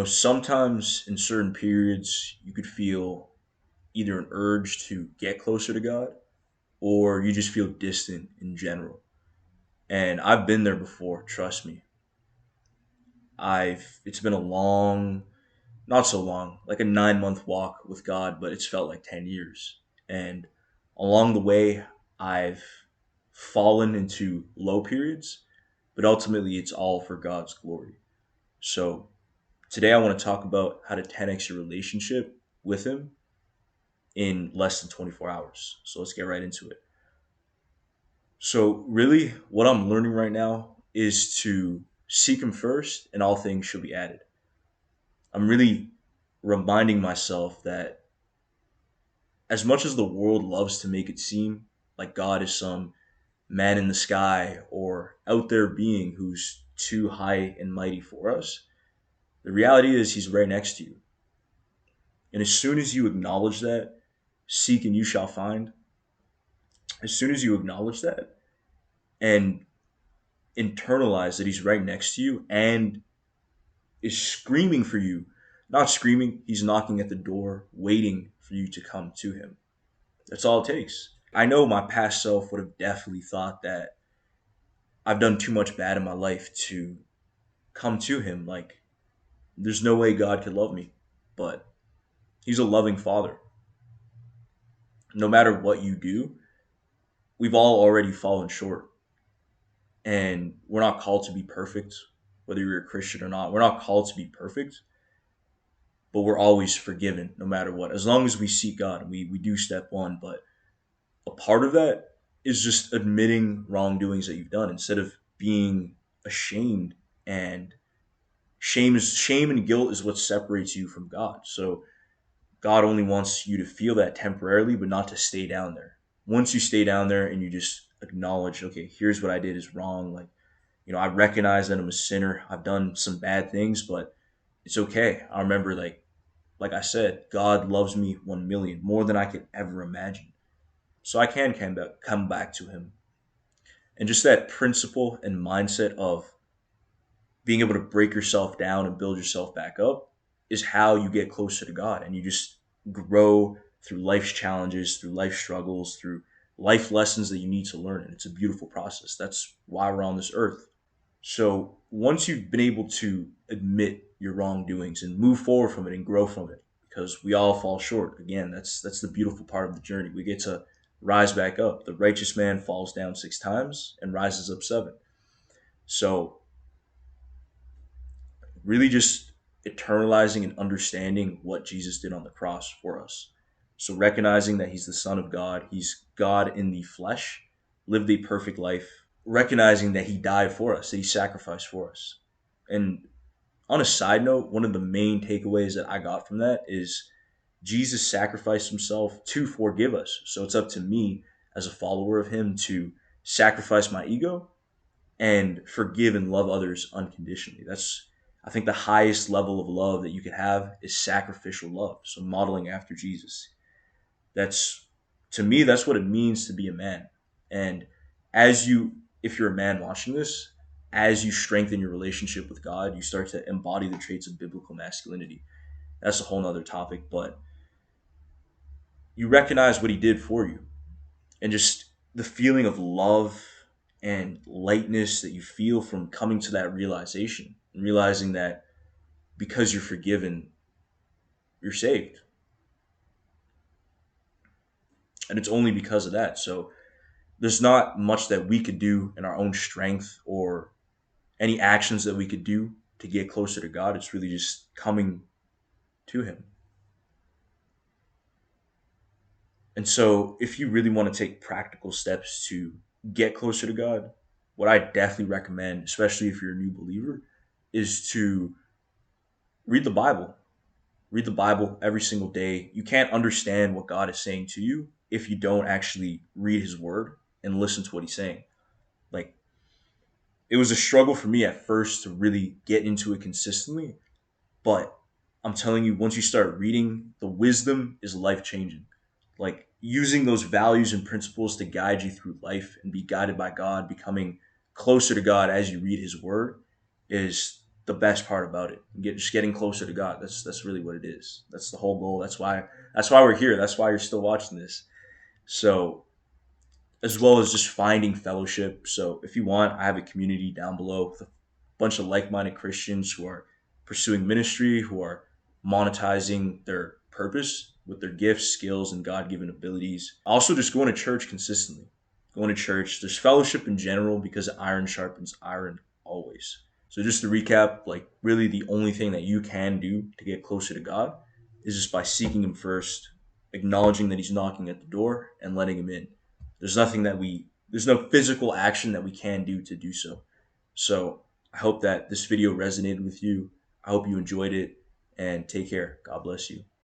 Sometimes in certain periods, you could feel either an urge to get closer to God or you just feel distant in general. And I've been there before, trust me. It's been a long, not so long, like a 9 month walk with God, but it's felt like 10 years. And along the way, I've fallen into low periods, but ultimately it's all for God's glory. So today I want to talk about how to 10x your relationship with Him in less than 24 hours. So let's get right into it. So, really, what I'm learning right now is to seek Him first, and all things shall be added. I'm really reminding myself that as much as the world loves to make it seem like God is some man in the sky or out there being who's too high and mighty for us, the reality is He's right next to you. And as soon as you acknowledge that, seek and you shall find, as soon as you acknowledge that and internalize that He's right next to you and is screaming for you, not screaming, He's knocking at the door, waiting for you to come to Him. That's all it takes. I know my past self would have definitely thought that I've done too much bad in my life to come to Him. Like, there's no way God could love me. But He's a loving Father. No matter what you do, we've all already fallen short. And we're not called to be perfect, whether you're a Christian or not. We're not called to be perfect, but we're always forgiven no matter what. As long as we seek God, we do step one. But a part of that is just admitting wrongdoings that you've done instead of being ashamed. And shame and guilt is what separates you from God. So God only wants you to feel that temporarily, but not to stay down there. Once you stay down there and you just acknowledge, okay, here's what I did is wrong. Like, I recognize that I'm a sinner. I've done some bad things, but it's okay. I remember, like I said, God loves me 1 million more than I could ever imagine. So I can come back to Him. And just that principle and mindset of being able to break yourself down and build yourself back up is how you get closer to God. And you just grow through life's challenges, through life struggles, through life lessons that you need to learn. And it's a beautiful process. That's why we're on this earth. So once you've been able to admit your wrongdoings and move forward from it and grow from it, because we all fall short. Again, that's the beautiful part of the journey. We get to rise back up. The righteous man falls down 6 times and rises up seven. So really just eternalizing and understanding what Jesus did on the cross for us. So recognizing that He's the Son of God, He's God in the flesh, lived a perfect life, recognizing that He died for us, that He sacrificed for us. And on a side note, one of the main takeaways that I got from that is Jesus sacrificed Himself to forgive us. So it's up to me as a follower of Him to sacrifice my ego and forgive and love others unconditionally. That's, I think, the highest level of love that you could have is sacrificial love. So modeling after Jesus. That's, to me, that's what it means to be a man. And as you, if you're a man watching this, as you strengthen your relationship with God, you start to embody the traits of biblical masculinity. That's a whole nother topic, but you recognize what He did for you, and just the feeling of love and lightness that you feel from coming to that realization and realizing that because you're forgiven, you're saved. And it's only because of that. So there's not much that we could do in our own strength or any actions that we could do to get closer to God. It's really just coming to Him. And so if you really want to take practical steps to get closer to God, what I definitely recommend, especially if you're a new believer, is to read the Bible. Read the Bible every single day. You can't understand what God is saying to you if you don't actually read His Word and listen to what He's saying. Like, it was a struggle for me at first to really get into it consistently, but I'm telling you, once you start reading, the wisdom is life changing. Like, using those values and principles to guide you through life and be guided by God, becoming closer to God as you read His Word is the best part about it. Just getting closer to God. That's really what it is. That's the whole goal. That's why we're here. That's why you're still watching this. So, as well as just finding fellowship. So if you want, I have a community down below with a bunch of like-minded Christians who are pursuing ministry, who are monetizing their purpose with their gifts, skills, and God-given abilities. Also, just going to church consistently. Going to church. There's fellowship in general because iron sharpens iron always. So just to recap, like really the only thing that you can do to get closer to God is just by seeking Him first, acknowledging that He's knocking at the door, and letting Him in. There's no physical action that we can do to do so. So I hope that this video resonated with you. I hope you enjoyed it, and take care. God bless you.